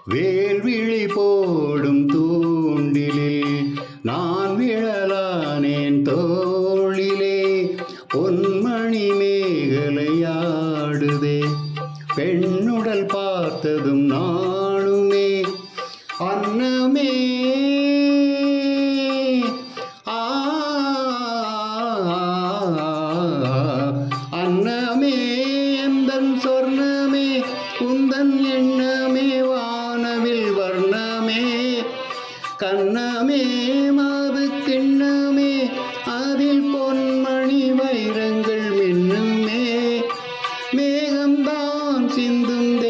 வேல்விழி போடும் தூண்டிலில் நான் விழலானேன் தோளிலே. பொன்மணி மேகலையாடுதே பெண்ணுடல் பார்த்ததும் நானுமே. அன்னமே ஆ அன்னமே எந்தன் சொர்ணமே உந்தன் எண்ணமே வானவில் வர்ணமே. கண்ணமே மாது கிண்ணமே அதில் பொன்மணி வைரங்கள் மின்னுமே. மேகம்தான் சிந்தும்